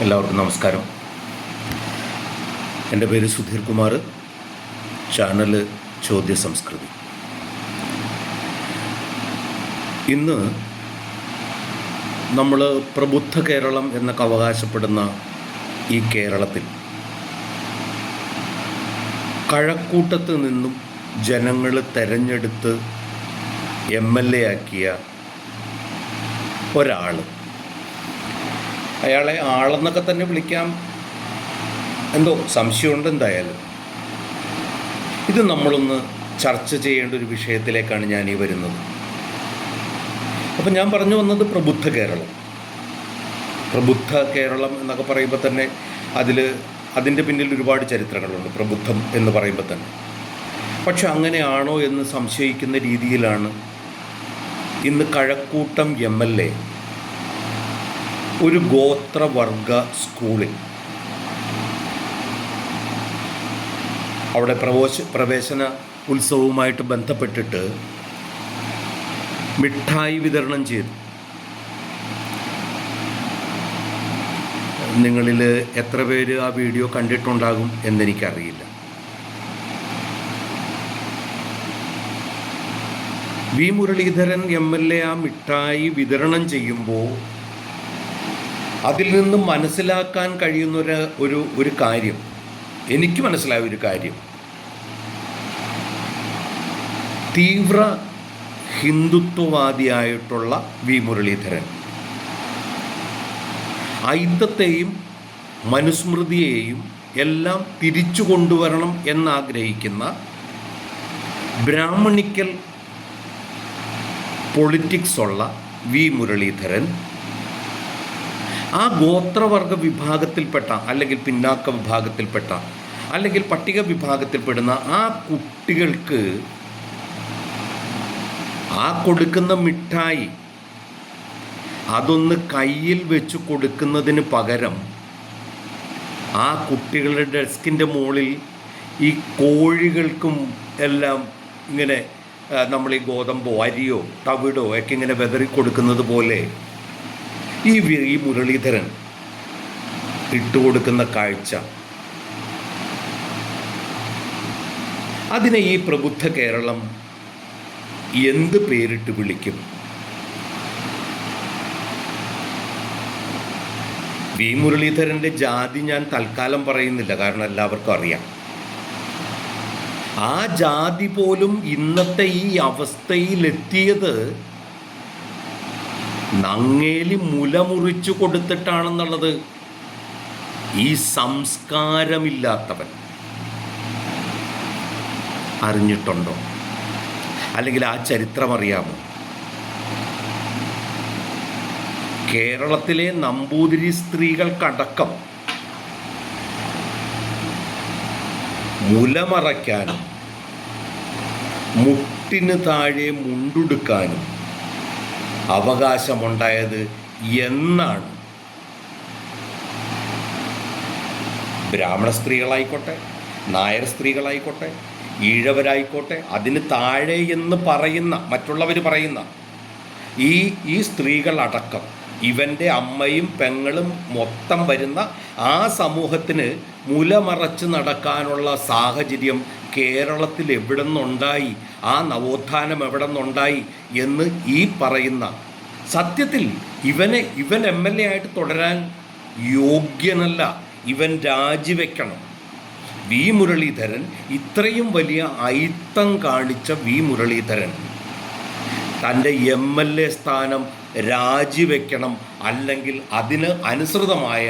എല്ലാവർക്കും നമസ്കാരം. എൻ്റെ പേര് സുധീർ കുമാർ. ചാനൽ ചോദ്യ സംസ്കൃതി. ഇന്ന് നമ്മൾ പ്രബുദ്ധ കേരളം എന്നൊക്കെ അവകാശപ്പെടുന്ന ഈ കേരളത്തിൽ കഴക്കൂട്ടത്ത് നിന്നും ജനങ്ങൾ തെരഞ്ഞെടുത്ത് MLA ആക്കിയ ഒരാൾ, അയാളെ ആളെന്നൊക്കെ തന്നെ വിളിക്കാം, എന്തോ സംശയമുണ്ട്. എന്തായാലും ഇത് നമ്മളൊന്ന് ചർച്ച ചെയ്യേണ്ട ഒരു വിഷയത്തിലേക്കാണ് ഞാൻ ഈ വരുന്നത്. അപ്പം ഞാൻ പറഞ്ഞു വന്നത് പ്രബുദ്ധ കേരളം എന്നൊക്കെ പറയുമ്പോൾ തന്നെ അതിൻ്റെ പിന്നിൽ ഒരുപാട് ചരിത്രങ്ങളുണ്ട്, പ്രബുദ്ധം എന്ന് പറയുമ്പോൾ തന്നെ. പക്ഷെ അങ്ങനെയാണോ എന്ന് സംശയിക്കുന്ന രീതിയിലാണ് ഇന്ന് കഴക്കൂട്ടം MLA ഒരു ഗോത്രവർഗ സ്കൂളിൽ അവിടെ പ്രവേശന ഉത്സവവുമായിട്ട് ബന്ധപ്പെട്ടിട്ട് മിഠായി വിതരണം ചെയ്തു. നിങ്ങളിൽ എത്ര പേര് ആ വീഡിയോ കണ്ടിട്ടുണ്ടാകും എന്നെനിക്കറിയില്ല. വി മുരളീധരൻ MLA ആ മിഠായി വിതരണം ചെയ്യുമ്പോൾ അതിൽ നിന്നും മനസ്സിലാക്കാൻ കഴിയുന്ന ഒരു കാര്യം, എനിക്ക് മനസ്സിലായ ഒരു കാര്യം, തീവ്ര ഹിന്ദുത്വവാദിയായിട്ടുള്ള വി മുരളീധരൻ ഐത്തത്തെയും മനുസ്മൃതിയെയും എല്ലാം തിരിച്ചു കൊണ്ടുവരണം എന്നാഗ്രഹിക്കുന്ന ബ്രാഹ്മണിക്കൽ പൊളിറ്റിക്സ് ഉള്ള വി മുരളീധരൻ ആ ഗോത്രവർഗ വിഭാഗത്തിൽപ്പെട്ട, അല്ലെങ്കിൽ പിന്നാക്ക വിഭാഗത്തിൽപ്പെട്ട, അല്ലെങ്കിൽ പട്ടിക വിഭാഗത്തിൽപ്പെടുന്ന ആ കുട്ടികൾക്ക് ആ കൊടുക്കുന്ന മിഠായി അതൊന്ന് കയ്യിൽ വെച്ച് കൊടുക്കുന്നതിന് പകരം ആ കുട്ടികളുടെ ഡെസ്കിൻ്റെ മുകളിൽ ഈ കോഴികൾക്കും എല്ലാം ഇങ്ങനെ നമ്മൾ ഈ ഗോതമ്പോ അരിയോ തവിടോ ഒക്കെ ഇങ്ങനെ വെതറി കൊടുക്കുന്നത് പോലെ ഈ മുരളീധരൻ ഇട്ടുകൊടുക്കുന്ന കാഴ്ച, അതിനെ ഈ പ്രബുദ്ധ കേരളം എന്ത് പേരിട്ട് വിളിക്കും? വി മുരളീധരൻ്റെ ജാതി ഞാൻ തൽക്കാലം പറയുന്നില്ല, കാരണം എല്ലാവർക്കും അറിയാം. ആ ജാതി പോലും ഇന്നത്തെ ഈ അവസ്ഥയിലെത്തിയത് നങ്ങേലി മുലമുറിച്ചു കൊടുത്തിട്ടാണെന്നുള്ളത് ഈ സംസ്കാരമില്ലാത്തവൻ അറിഞ്ഞിട്ടുണ്ടോ? അല്ലെങ്കിൽ ആ ചരിത്രം അറിയാമോ? കേരളത്തിലെ നമ്പൂതിരി സ്ത്രീകൾക്കടക്കം മുലമറയ്ക്കാനും മുട്ടിന് താഴെ മുണ്ടുടുക്കാനും അവകാശമുണ്ടായത് എന്നാണ്? ബ്രാഹ്മണ സ്ത്രീകളായിക്കോട്ടെ, നായർ സ്ത്രീകളായിക്കോട്ടെ, ഈഴവരായിക്കോട്ടെ, അതിന് താഴെ എന്ന് പറയുന്ന, മറ്റുള്ളവർ പറയുന്ന ഈ സ്ത്രീകളടക്കം, ഇവൻ്റെ അമ്മയും പെങ്ങളും മൊത്തം വരുന്ന ആ സമൂഹത്തിന് മുലമറച്ച് നടക്കാനുള്ള സാഹചര്യം കേരളത്തിൽ എവിടെ നിന്നുണ്ടായി, ആ നവോത്ഥാനം എവിടെ നിന്നുണ്ടായി എന്ന് ഈ പറയുന്ന, സത്യത്തിൽ ഇവൻ MLA ആയിട്ട് തുടരാൻ യോഗ്യനല്ല, ഇവൻ രാജിവെക്കണം. വി മുരളീധരൻ, ഇത്രയും വലിയ ഐത്തം കാണിച്ച വി മുരളീധരൻ തൻ്റെ MLA സ്ഥാനം രാജിവെക്കണം. അല്ലെങ്കിൽ അതിന് അനുസൃതമായ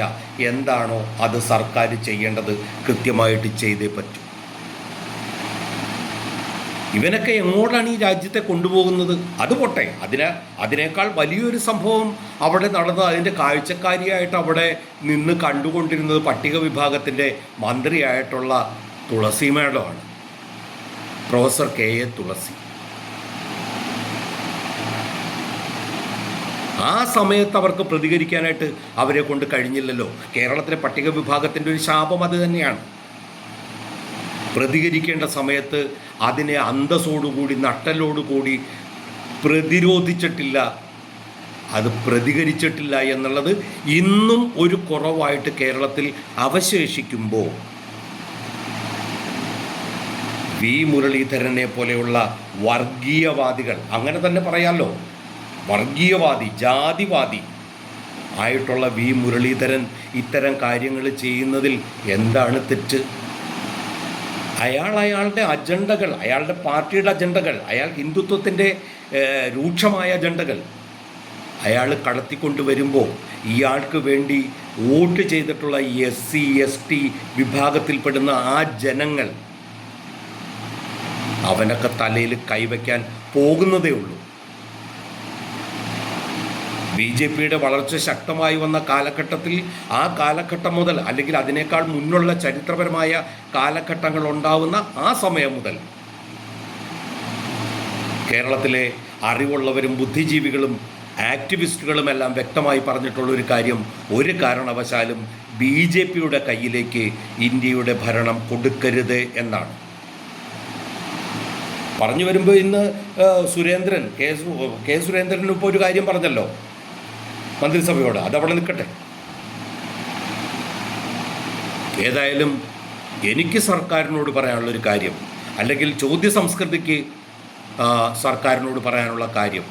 എന്താണോ അത് സർക്കാർ ചെയ്യേണ്ടത് കൃത്യമായിട്ട് ചെയ്തേ പറ്റൂ. ഇവനൊക്കെ എങ്ങോട്ടാണ് ഈ രാജ്യത്തെ കൊണ്ടുപോകുന്നത്? അത് പോട്ടെ, അതിനേക്കാൾ വലിയൊരു സംഭവം അവിടെ നടന്നത്, അതിൻ്റെ കാഴ്ചക്കാരിയായിട്ട് അവിടെ നിന്ന് കണ്ടുകൊണ്ടിരുന്നത് പട്ടിക വിഭാഗത്തിൻ്റെ മന്ത്രിയായിട്ടുള്ള തുളസി മേഡമാണ്, പ്രൊഫസർ KA തുളസി. ആ സമയത്ത് അവർക്ക് പ്രതികരിക്കാനായിട്ട് അവരെ കൊണ്ട് കഴിഞ്ഞില്ലല്ലോ. കേരളത്തിലെ പട്ടിക വിഭാഗത്തിൻ്റെ ഒരു ശാപം അത് തന്നെയാണ്. പ്രതികരിക്കേണ്ട സമയത്ത് അതിനെ അന്തസ്സോടുകൂടി, നട്ടലോടുകൂടി പ്രതിരോധിച്ചിട്ടില്ല അത് പ്രതികരിച്ചിട്ടില്ല എന്നുള്ളത് ഇന്നും ഒരു കുറവായിട്ട് കേരളത്തിൽ അവശേഷിക്കുമ്പോൾ വി മുരളീധരനെ പോലെയുള്ള വർഗീയവാദികൾ, അങ്ങനെ തന്നെ പറയാമല്ലോ, വർഗീയവാദി, ജാതിവാദി ആയിട്ടുള്ള വി മുരളീധരൻ ഇത്തരം കാര്യങ്ങൾ ചെയ്യുന്നതിൽ എന്താണ് തെറ്റ്? അയാളുടെ അജണ്ടകൾ, അയാളുടെ പാർട്ടിയുടെ അജണ്ടകൾ, അയാൾ ഹിന്ദുത്വത്തിൻ്റെ രൂക്ഷമായ അജണ്ടകൾ അയാൾ കടത്തിക്കൊണ്ടുവരുമ്പോൾ ഇയാൾക്ക് വേണ്ടി വോട്ട് ചെയ്തിട്ടുള്ള SC ST വിഭാഗത്തിൽപ്പെടുന്ന ആ ജനങ്ങൾ അവനൊക്കെ തലയിൽ കൈവയ്ക്കാൻ പോകുന്നതേ ഉള്ളൂ. BJPയുടെ വളർച്ച ശക്തമായി വന്ന കാലഘട്ടത്തിൽ, ആ കാലഘട്ടം മുതൽ, അല്ലെങ്കിൽ അതിനേക്കാൾ മുന്നുള്ള ചരിത്രപരമായ കാലഘട്ടങ്ങൾ ഉണ്ടാവുന്ന ആ സമയം മുതൽ കേരളത്തിലെ അറിവുള്ളവരും ബുദ്ധിജീവികളും ആക്ടിവിസ്റ്റുകളും എല്ലാം വ്യക്തമായി പറഞ്ഞിട്ടുള്ളൊരു കാര്യം, ഒരു കാരണവശാലും BJPയുടെ കയ്യിലേക്ക് ഇന്ത്യയുടെ ഭരണം കൊടുക്കരുത് എന്നാണ്. പറഞ്ഞു വരുമ്പോൾ ഇന്ന് സുരേന്ദ്രൻ, കെ സുരേന്ദ്രൻ ഇപ്പോൾ ഒരു കാര്യം പറഞ്ഞല്ലോ മന്ത്രിസഭയോട്, അതവിടെ നിൽക്കട്ടെ. ഏതായാലും എനിക്ക് സർക്കാരിനോട് പറയാനുള്ളൊരു കാര്യം, അല്ലെങ്കിൽ ചോദ്യ സംസ്കൃതിക്ക് സർക്കാരിനോട് പറയാനുള്ള കാര്യം,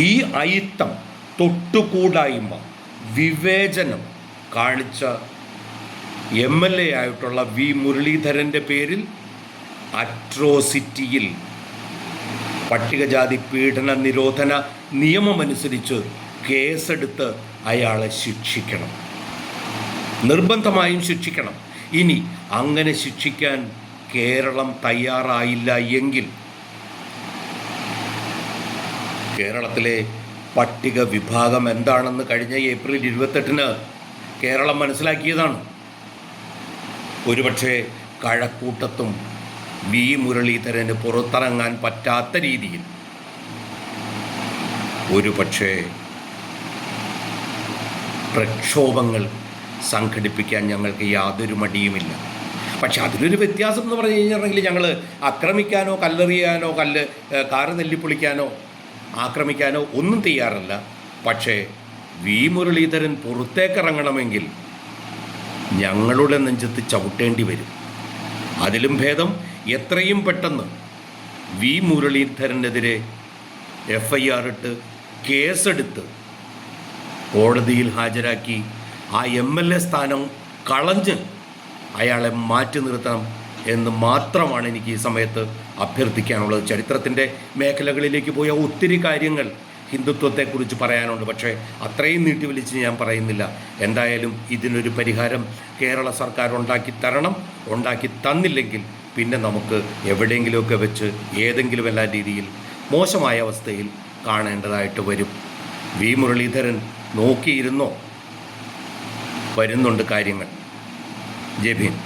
ഈ അയിത്തം, തൊട്ടുകൂടായ്മ, വിവേചനം കാണിച്ച MLA ആയിട്ടുള്ള വി മുരളീധരൻ്റെ പേരിൽ അട്രോസിറ്റിയിൽ പട്ടികജാതി പീഡന നിരോധന നിയമമനുസരിച്ച് കേസെടുത്ത് അയാളെ ശിക്ഷിക്കണം, നിർബന്ധമായും ശിക്ഷിക്കണം. ഇനി അങ്ങനെ ശിക്ഷിക്കാൻ കേരളം തയ്യാറായില്ല എങ്കിൽ കേരളത്തിലെ പട്ടിക വിഭാഗം എന്താണെന്ന് കഴിഞ്ഞ ഏപ്രിൽ 28 കേരളം മനസ്സിലാക്കിയതാണ്. ഒരുപക്ഷെ കഴക്കൂട്ടത്തും വി മുരളീധരന് പുറത്തിറങ്ങാൻ പറ്റാത്ത രീതിയിൽ ഒരുപക്ഷെ പ്രക്ഷോഭങ്ങൾ സംഘടിപ്പിക്കാൻ ഞങ്ങൾക്ക് യാതൊരു മടിയുമില്ല. പക്ഷെ അതിലൊരു വ്യത്യാസം എന്ന് പറഞ്ഞു കഴിഞ്ഞിട്ടുണ്ടെങ്കിൽ ഞങ്ങൾ ആക്രമിക്കാനോ കല്ലെറിയാനോ കാറ് നെല്ലിപ്പൊളിക്കാനോ ആക്രമിക്കാനോ ഒന്നും തയ്യാറല്ല. പക്ഷേ വി മുരളീധരൻ പുറത്തേക്കിറങ്ങണമെങ്കിൽ ഞങ്ങളുടെ നെഞ്ചത്ത് ചവിട്ടേണ്ടി വരും. അതിലും ഭേദം എത്രയും പെട്ടെന്ന് വി മുരളീധരനെതിരെ FIR ഇട്ട് കേസെടുത്ത് കോടതിയിൽ ഹാജരാക്കി ആ MLA സ്ഥാനം കളഞ്ഞ് അയാളെ മാറ്റി നിർത്തണം എന്ന് മാത്രമാണ് എനിക്ക് ഈ സമയത്ത് അഭ്യർത്ഥിക്കാനുള്ളത്. ചരിത്രത്തിൻ്റെ മേഖലകളിലേക്ക് പോയ ഒത്തിരി കാര്യങ്ങൾ ഹിന്ദുത്വത്തെക്കുറിച്ച് പറയാനുണ്ട്, പക്ഷേ അത്രയും നീട്ടിവലിച്ച് ഞാൻ പറയുന്നില്ല. എന്തായാലും ഇതിനൊരു പരിഹാരം കേരള സർക്കാർ ഉണ്ടാക്കി തരണം. ഉണ്ടാക്കി തന്നില്ലെങ്കിൽ പിന്നെ നമുക്ക് എവിടെയെങ്കിലുമൊക്കെ വെച്ച് ഏതെങ്കിലും എല്ലാ രീതിയിൽ മോശമായ അവസ്ഥയിൽ കാണേണ്ടതായിട്ട് വരും. വി മുരളീധരൻ നോക്കിയിരുന്നോ? വരുന്നുണ്ട് കാര്യങ്ങൾ. ജയ് ഭീം.